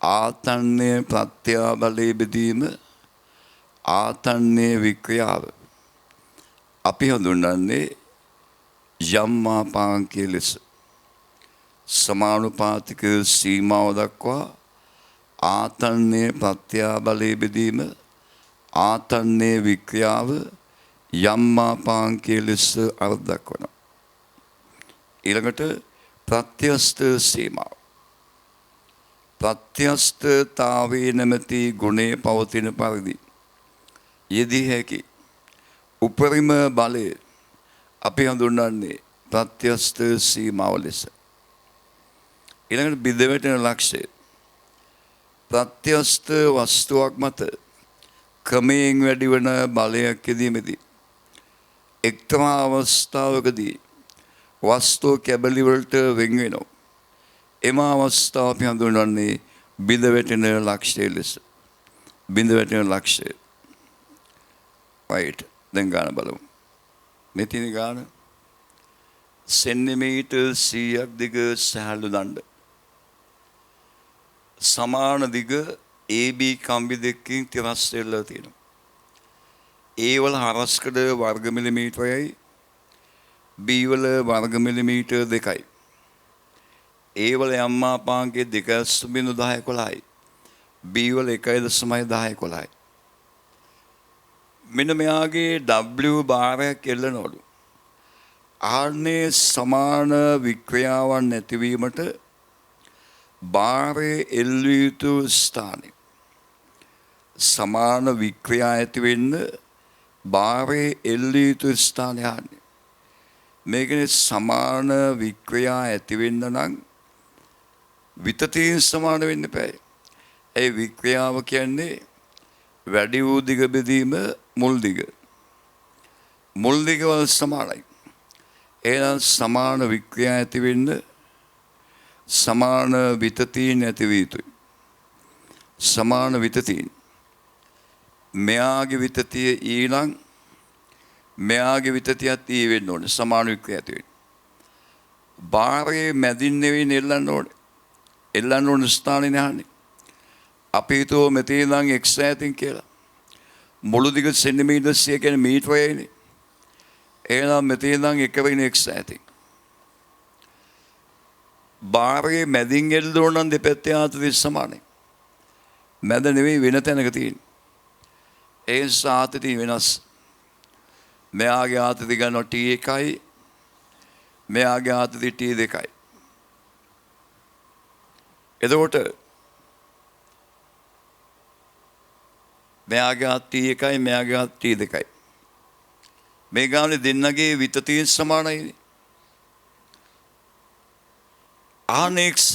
ආතන්‍ය ප්‍රත්‍යාබලයේ බෙදීම ආතන්‍ය වික්‍රියාව අපි හඳුන්වන්නේ යම් මාපාංකය ලෙස සමානුපාතික සීමාව දක්වා ආතන්‍ය ප්‍රත්‍යාබලයේ බෙදීම ආතන්‍ය වික්‍රියාව යම් මාපාංකය ලෙස අර්ථ දක්වනවා ඊළඟට ප්‍රත්‍යස්ත සීමාව ප්‍රත්‍යස්තතාවයේ නැමැති ගුණේ පවතින පරිදි යෙදී හැකි උපරිම බලය අපි හඳුන්වන්නේ ප්‍රත්‍යස්ත සීමාව ලෙස. ඊළඟට බිඳ වැටෙන ලක්ෂ්‍ය ප්‍රත්‍යස්ත වස්තුවක් මත ක්‍රමයෙන් වැඩි වන බලයක් යෙදීමේදී එක්තරා අවස්ථාවකදී වස්තුව කැබලි වලට වෙන් වෙනවා. එම අවස්ථාව අපි හඳුන්වන්නේ බිඳ වැටෙන ලක්ෂ්‍ය ලෙස. බිඳ වැටෙන ලක්ෂ්‍ය. right. දැන් ගාන බලමු. මේ තියෙන ගාන සෙන්ටිමීටර් 100ක් දිග සැහැල්ලු දණ්ඩ. සමාන දිග AB කම්බි දෙකකින් තිරස් වෙලා තියෙනවා. A වල හරස්කඩ වර්ග මිලිමීටරයයි B වල වර්ග මිලිමීටර් 2යි. A වල යම් මාපාංකයේ 2.1011යි. B වල 1.1011යි. මෙන්න මෙයාගේ W භාරයක් එල්ලනවලු. ආන්නේ සමාන වික්‍රියාවන් නැතිවීමට භාරයේ එල්විය යුතු ස්ථානය. සමාන වික්‍රියා ඇති වෙන්න භාරයේ එල්විය යුතු ස්ථානය ආන්නේ. මේකනේ සමාන වික්‍රියා ඇති වෙන්න නම් විතතියෙන් සමාන වෙන්න බෑ. ඒ වික්‍රියාව කියන්නේ වැඩි වූ දිග බෙදීම මුල් දිග. මුල් දිග වල සමානයි. එහෙනම් සමාන වික්‍රියා ඇති වෙන්න සමාන විතතීන් ඇති විය යුතුයි. සමාන විතතීන්. මෙයාගේ විතතිය ඊළඟ මෙයාගේ විතතියත් ඊ වෙන්න ඕනේ. සමාන වික්‍රියා ඇති වෙන්න. බාරයේ මැදින් නෙවෙයි එල්ලන්න ඕනේ. එල්ලන්න ඕන ස්ථානේ නැහනේ. අපි හිතුව මෙතේ ඉඳන් x ඈතින් කියලා. මුළු දිග සෙන්ටිමීටර් 100 කියන්නේ මීටරයනේ. එහෙනම් මෙතේ ඉඳන් එක වෙන x ඈතින්. බාරයේ මැදින් එල්ල ඕන නම් දෙපැත්තේ ආතතිය සමානයි. මැද නෙවෙයි වෙන තැනක තියෙන්නේ. ඒ නිසා ආතතිය වෙනස්. මෙයාගේ ආතතිය ගන්නවා T1යි. මෙයාගේ ආතතිය T2යි. එතකොට මෙයාගේ T1යි මෙයාගේ T2යි. මේ ගානේ දෙන්නගේ විතතිය සමානයි. ආනෙක්ස්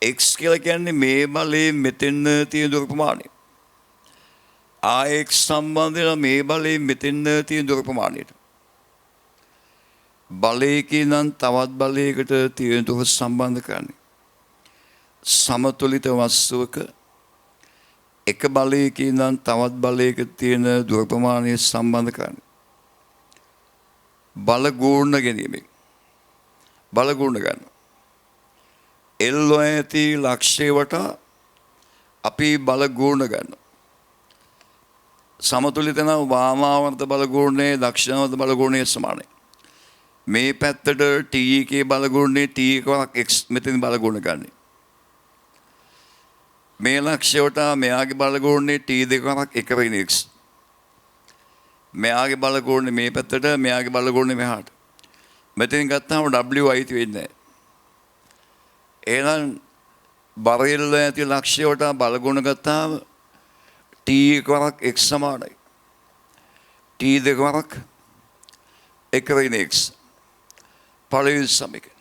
x කියලා කියන්නේ මේ බලයේ මෙතෙන් තියෙන දුර ප්‍රමාණය. ආx සම්බන්ධ මේ බලයේ මෙතෙන් තියෙන දුර ප්‍රමාණයට. බලයකින් නම් තවත් බලයකට තියෙන දුර සම්බන්ධ කරන්නේ. සමතුලිත වස්තුවක එක බලයකින් නම් තවත් බලයක තියෙන දුර ප්‍රමාණය සම්බන්ධ කරන්නේ. බල ගුණ ගැනීමෙන්. බල ගුණ ගන්න. එල්ල ඇති ලක්ෂ්‍යය වටා අපි බල ගුණ ගන්න. සමතුලිත නම් වාමාවර්ත බල ගුණේ දක්ෂිණාවර්ත බල ගුණේ සමානයි. මේ පැත්තට T1 බල ගුණේ T1 x මෙතන බල ගුණ ගන්න. මේ ලක්ෂ්‍යය වටා මෙයාගේ බල ගුණේ T2 එක වෙන x. මෙයාගේ බල ගුණේ මේ පැත්තට මෙයාගේ බල ගුණේ මෙහාට. මෙතෙන් ගත්තාම w අයිති වෙන්නේ නැහැ. එහෙනම් බරෙල්ල ඇති ලක්ෂ්‍යය වටා බල ගුණ ගත්තාම T1 x සමානයි. T2 එක වෙන x. පළවෙනි සමීකරණය.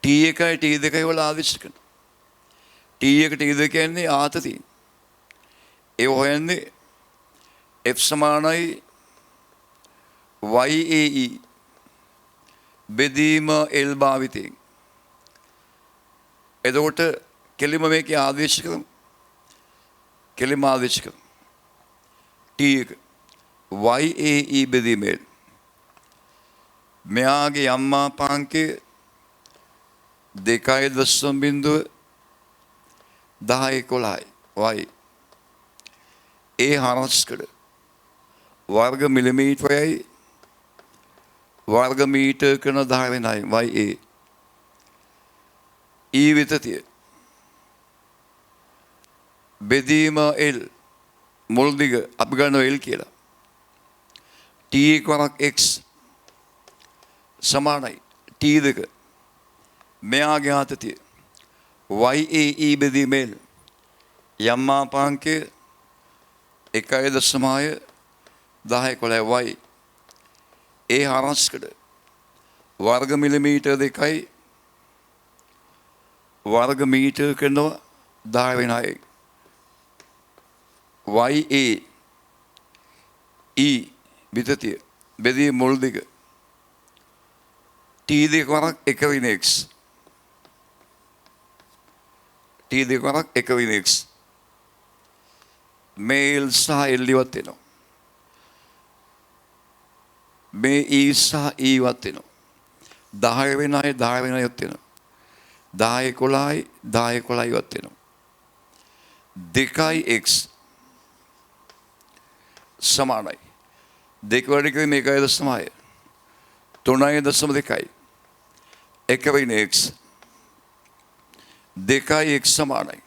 T1යි T2යි වල ආදේශ කරනවා. T1 T2 කියන්නේ ආතතිය. ඒ හොයන්නේ F සමානයි YAE බෙදීම L භාවිතයෙන්. එතකොට කෙලිම මේකේ ආදේශ කරමු. කෙලිම ආදේශ කරමු. T1 YAE බෙදීම L. මෙයාගේ යම්මාපාංකය 2.1011 y. ඒ හරස්කඩ වර්ග මිලිමීටරයයි වර්ග මීටර් කරන 10 වෙනයි YA. ඊ විතතිය බෙදීම L මුල් දිග අපි ගන්නවා L කියලා. T1 x සමානයි T2 මෙයාගේ ආතතිය YAE බෙදීම L යම්මාපාංකය 1.1011 y. ඒ හරස්කඩ වර්ග මිලිමීටර් 2යි වර්ග මීටර් කරනවා 10 වෙනයි. YA E විතතිය බෙදීම මුල් දිග T2 එක වෙන x. T2 එක වෙන x. මේ L සහ L ඉවත් වෙනවා. මේ E සහ E ඉවත් වෙනවා. 10 වෙනයි 10 වෙනයි ඉවත් වෙනවා. 10 11යි 10 11යි ඉවත් වෙනවා. 2x සමානයි. 2 වැඩි කරේ මේකයි දශමයි. 3.2යි. එක වෙන x. 2x සමානයි.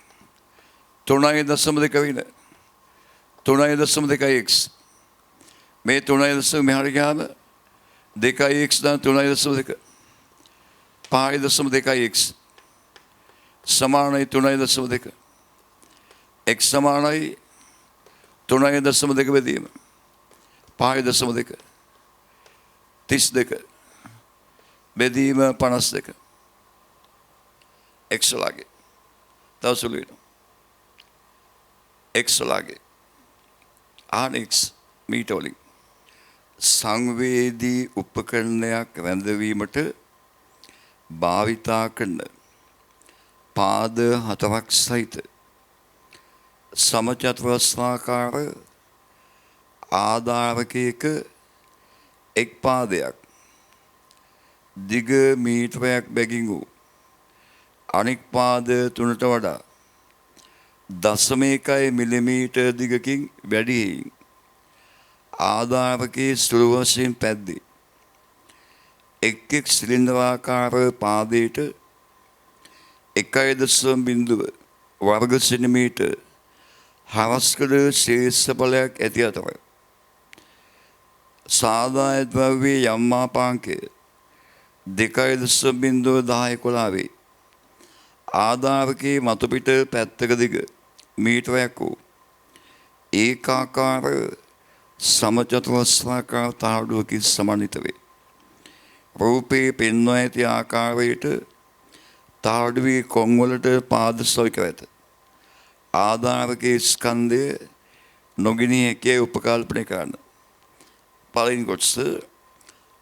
3.2 වෙන 3.2x. මේ 3.2 මෙහාට ගියාම 2x දාන 3.2 5.2x සමානයි 3.2. x සමානයි 3.2 බෙදීම 5.2 32 බෙදීම 52 x වලගේ තව සුළු වෙනවා. x වලගේ ආනෙක්ස් මීටර් වලින් සංවේදී උපකරණයක් රැඳවීමට භාවිතා කරන පාද 4ක් සහිත සමචතුරස්‍රාකාර ආධාරකයක එක් පාදයක් දිග මීටරයක් බැගින් වූ අනෙක් පාද 3ට වඩා 0.1 මිලිමීටර් දිගකින් වැඩි හේයින් ආධාරකයේ සුළු වශයෙන් පැද්දේ එක් සිලින්ඩරාකාර පාදයට 1.0 වර්ග සෙන්ටිමීටර් හරස්කඩ ශේෂ්ඨඵලයක් ඇති අතර සාදාය ද්‍රව්‍යයේ යම් මාපාංකය 2.1011 වේ. ආධාරකයේ මතුපිට පැත්තක දිග මීටරයක් වූ ඒකාකාර සමචතුරස්‍රාකාර තහඩුවකින් සමන්විත වේ. රූපේ පෙන්වා ඇති ආකාරයට තහඩුවේ කොන්වලට පාද සොයික ඇත. ආධාරකයේ ස්කන්ධය නොගිනී හැකියි උපකල්පනය කරන්න. පළවෙනි කොටස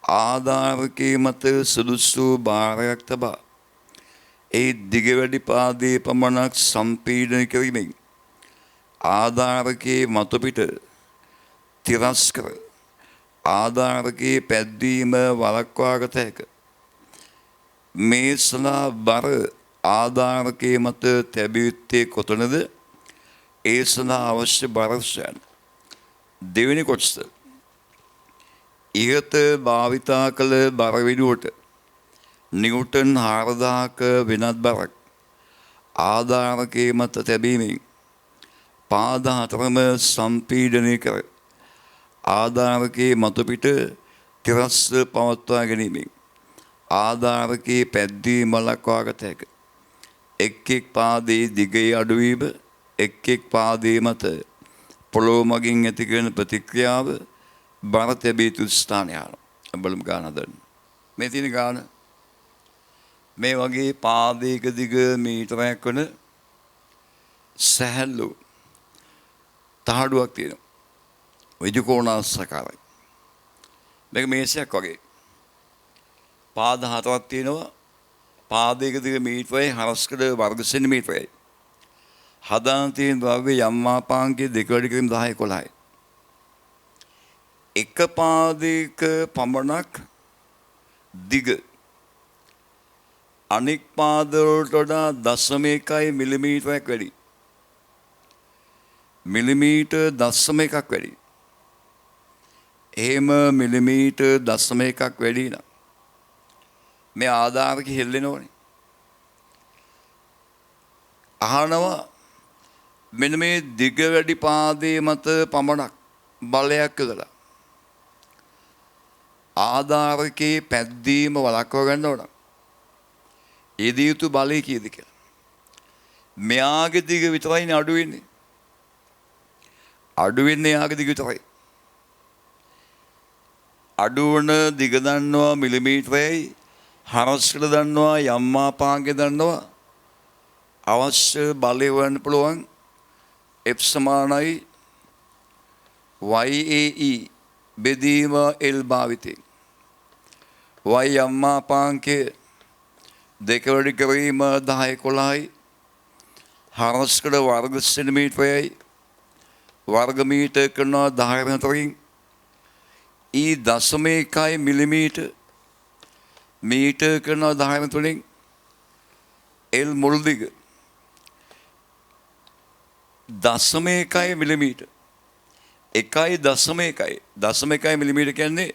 ආධාරකයේ මත සුදුසු භාරයක් තබා ඒ දිග වැඩි පාදයේ පමණක් සම්පීඩනය කිරීමෙන් ආධාරකයේ මතුපිට තිරස්කර ආධාරකයේ පැද්දීම වළක්වාගත හැක. මේ සඳහා බර ආධාරකයේ මත තැබිය යුත්තේ කොතනද? ඒ සඳහා අවශ්‍ය බර සොයන්න. දෙවෙනි කොටස ඉහත භාවිතා කළ බර වෙනුවට නිව්ටන් 4000ක වෙනත් බරක් ආධාරකයේ මත තැබීමෙන් පාද 4ම සම්පීඩනය කර ආධාරකයේ මතුපිට තිරස්ව පවත්වා ගැනීමෙන් ආධාරකයේ පැද්දීම වළක්වාගත හැක. එක් පාදයේ දිගේ අඩුවීම එක් පාදයේ මත පොළොව මගින් ඇති කරන ප්‍රතික්‍රියාව බර තැබිය යුතු ස්ථානය බලමු ගාන හදන්න. මේ තියෙන ගාන මේ වගේ පාදයක දිග මීටරයක් වන සැහැල්ලු තහඩුවක් තියෙනවා. විදුකෝණාසකාරයි. මේක මේසයක් වගේ. පාද 4ක් තියෙනවා. පාදයක දිග මීටරයි හරස්කඩ වර්ග සෙන්ටිමීටරයි. හදාන තියෙන ද්‍රව්‍ය යම් මාපාංකයේ 2.1011යි. එක පාදයක පමණක් දිග අනෙක් පාද වලට වඩා 0.1 මිලිමීටරයක් වැඩි. මිලිමීටර් 0.1ක් වැඩි. එහෙම මිලිමීටර් 0.1ක් වැඩි නම් මේ ආධාරක හෙල්ලෙනවනේ. අහනවා මෙන්න මේ දිග වැඩි පාදයේ මත පමණක් බලයක් යොදලා ආධාරකයේ පැද්දීම වළක්ව ගන්න ඕන. ඒ දී යුතු බලය කීයද කියලා. මෙයාගේ දිග විතරයිනේ අඩු වෙන්නේ. අඩු වෙන්නේ යාගේ දිග විතරයි. අඩු වන දිග දන්නවා මිලිමීටරයි හරස්කඩ දන්නවා යම් මාපාංකය දන්නවා අවශ්‍ය බලය වන්න පුළුවන් F සමානයි YAE බෙදීම L භාවිතයෙන් y යම් මාපාංකය 2 වැඩි කිරීම 1011යි හරස්කඩ වර්ග සෙන්ටිමීටරයි වර්ග මීටර කරනවා 10 වෙනතරින් E 0.1 මිලිමීටර මීටර කරනවා 10 වෙනතරින් L මුල් දිග 0.1 මිලිමීටර 1.1 මිලිමීටර කියන්නේ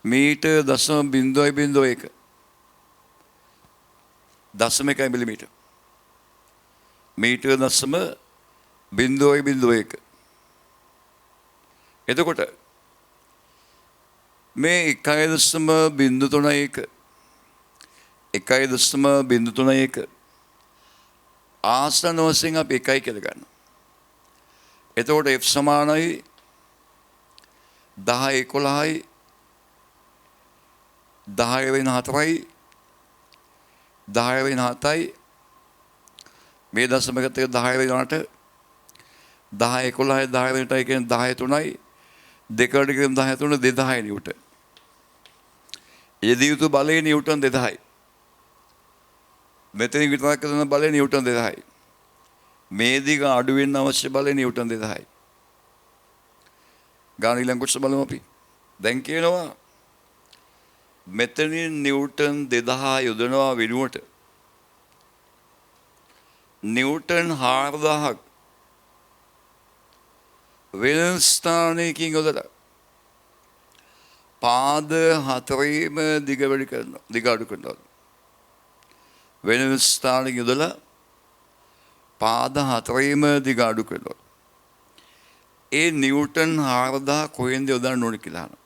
මීටර 0.01 0.1 මිලිමීටර මීටර 0.01 එතකොට මේ 1.01 ආසන්න වශයෙන් අපි 1යි කියලා ගන්නවා. එතකොට F සමානයි 10 11යි 10 වෙන 4යි 10 වෙන 7යි මේ දශමයකට 10 වෙන 8 10 11යි 10 වෙන 8යි කියන්නේ 10 3යි 2.10 2000 නිව්ටන්. යෙදිය යුතු බලය නිව්ටන් 2000යි. මෙතන විතරක් කරන බලය නිව්ටන් 2000යි. මේ දිග අඩු වෙන්න අවශ්‍ය බලය නිව්ටන් 2000යි. ගාන ඊළඟ කොටස බලමු අපි. දැන් කියනවා මෙතනින් නිව්ටන් 2000 යොදනවා වෙනුවට නිව්ටන් 4000ක් වෙන ස්ථානයකින් යොදලා පාද 4ේම දිග වැඩි කරනවා. දිග අඩු කරනවා. වෙන ස්ථානයකින් යොදලා පාද 4ේම දිග අඩු කරනවා. ඒ නිව්ටන් 4000 කොහෙන්ද යොදන්න ඕනේ කියලා අහනවා.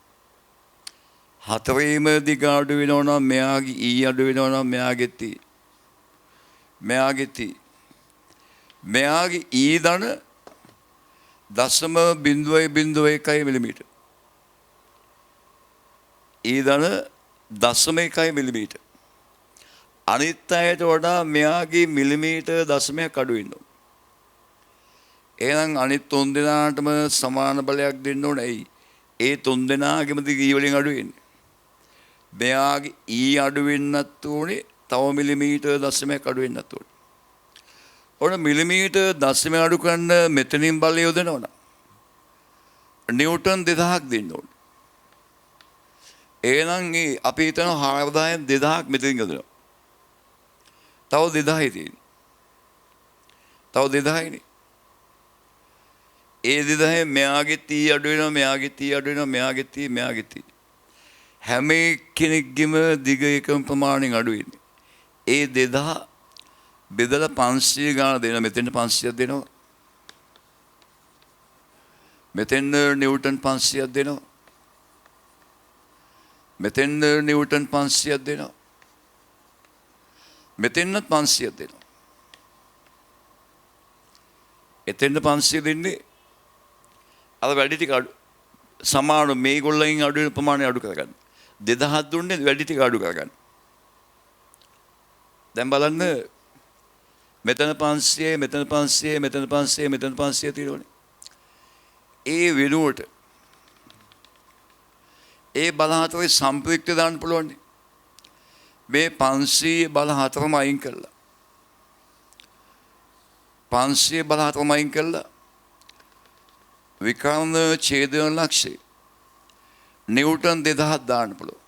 4ේම දිග අඩු වෙනවා නම් මෙයාගේ E අඩු වෙනවා නම් මෙයාගේ T. මෙයාගේ E දන 0.01 මිලිමීටර්. E දන 0.1 මිලිමීටර්. අනිත් අයට වඩා මෙයාගේ මිලිමීටර් දශමයක් අඩු වෙනවා. එහෙනම් අනිත් 3 දෙනාටම සමාන බලයක් දෙන්න ඕනේ. ඇයි? ඒ 3 දෙනාගේම දිග E වලින් අඩු වෙන්නේ. මෙයාගේ E අඩු වෙන්නත් ඕනේ, තව මිලිමීටර් දශමයක් අඩු වෙන්නත් ඕනේ. ඔන්න මිලිමීටර් දශමයක් අඩු කරන්න මෙතනින් බලය යොදනවා නම් නිව්ටන් 2000ක් දෙන්න ඕනේ. එහෙනම් අපි හිතන 4000න් 2000ක් මෙතනින් යොදනවා. තව 2000යි තියෙන්නේ. තව 2000යිනේ. ඒ 2000 මෙයාගේ T අඩු වෙනවා, මෙයාගේ T අඩු වෙනවා, මෙයාගේ T. හැම කෙනෙක්ගේම දිග එකම ප්‍රමාණයෙන් අඩු වෙන්නේ. ඒ 2000 බෙදලා 500 ගාන දෙනවා. මෙතෙන් 500ක් දෙනවා. මෙතෙන් නිව්ටන් 500ක් දෙනවා. මෙතෙන් නිව්ටන් 500ක් දෙනවා. මෙතෙන්ත් 500ක් දෙනවා. එතෙන් 500 දෙන්නේ අර වැඩි ටික අඩු සමාන මේගොල්ලන් අඩු වෙන ප්‍රමාණය අඩු කරගන්න. 2000 දුන්නේ වැඩි ටික අඩු කරගන්න. දැන් බලන්න මෙතන 500 මෙතන 500 මෙතන 500 මෙතන 500 තියෙනවනේ. ඒ වෙනුවට ඒ බල හතරේ සම්ප්‍රයුක්ත දාන්න පුළුවන්. මේ 500 බල හතරම අයින් කළා. 500 බල හතරම අයින් කළා. විකර්ණ ඡේදන ලක්ෂය නිව්ටන් 2000ක් දාන්න පුළුවන්.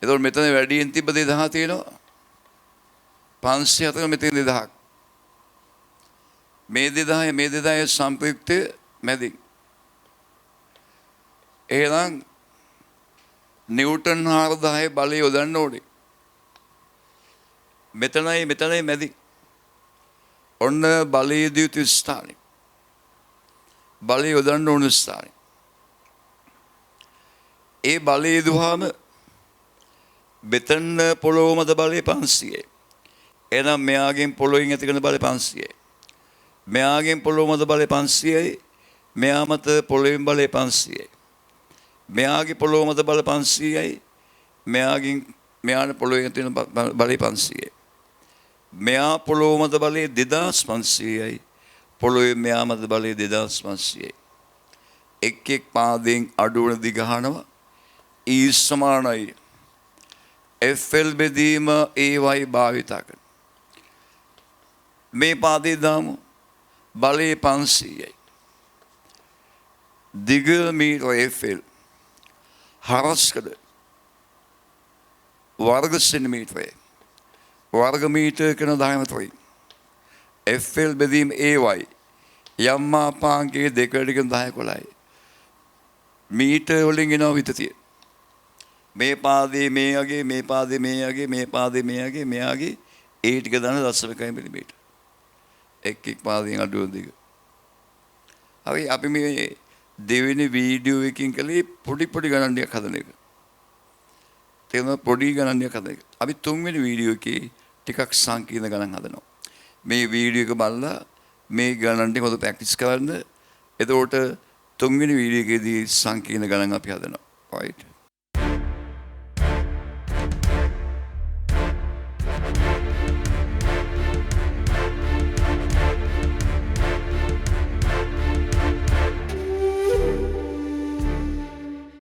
එතකොට මෙතන වැඩියෙන් තිබ්බ 2000 තියෙනවා. 500 මෙතන 2000ක්. මේ 2000 සම්ප්‍රයුක්ත මැදින්. එහෙනම් නිව්ටන් 4000 බලය යොදන්න ඕනේ. මෙතනයි මැදි. ඔන්න බලයේ දීතු ස්ථානය. බලය යොදන්න ඕන ස්ථානය. ඒ බලය දුහාම මෙතන පොළොව මත බලය 500යි. එහෙනම් මෙයාගෙන් පොළොවෙන් ඇති කරන බලය 500යි. මෙයාගෙන් පොළොව මත බලය 500යි. මෙයා මත පොළොවෙන් බලය 500යි. මෙයාගේ පොළොව මත බල 500යි. මෙයාට පොළොවෙන් තියෙන බලය 500යි. මෙයා පොළොව මත බලය 2500යි. පොළොවේ මෙයා මත බලය 2500යි. එක් පාදයෙන් අඩු වන දිග අහනවා. E සමානයි FL බෙදීම AY භාවිතා කරන. මේ පාදේ දාමු. බලය 500යි. දිග මීටර FL හරස්කඩ වර්ග සෙන්ටිමීටරය. වර්ග මීටර කරන 10 FL බෙදීම AY යම් මාපාංකයේ 2.10 මීටර වලින් එනවා විතතිය. මේ පාදේ මේ යගේ, මේ පාදේ මේ යගේ, මේ පාදේ මේ යගේ, මෙයාගේ ඒ ටික දාන 0.1 මිලිමීටර. එක් පාදයෙන් අඩු වෙන දිග. හරි අපි මේ දෙවෙනි වීඩියෝ එකකින් කලේ පොඩි ගණන් ටිකක් හදන එක. තේරුණා? පොඩි ගණන් ටිකක් හදන එක. අපි තුන්වෙනි වීඩියෝ එකේ ටිකක් සංකීර්ණ ගණන් හදනවා. මේ වීඩියෝ එක බලලා මේ ගණන් ටික හොද ප්‍රැක්ටිස් කරන්න. එතකොට තුන්වෙනි වීඩියෝ එකේදී සංකීර්ණ ගණන් අපි හදනවා. right?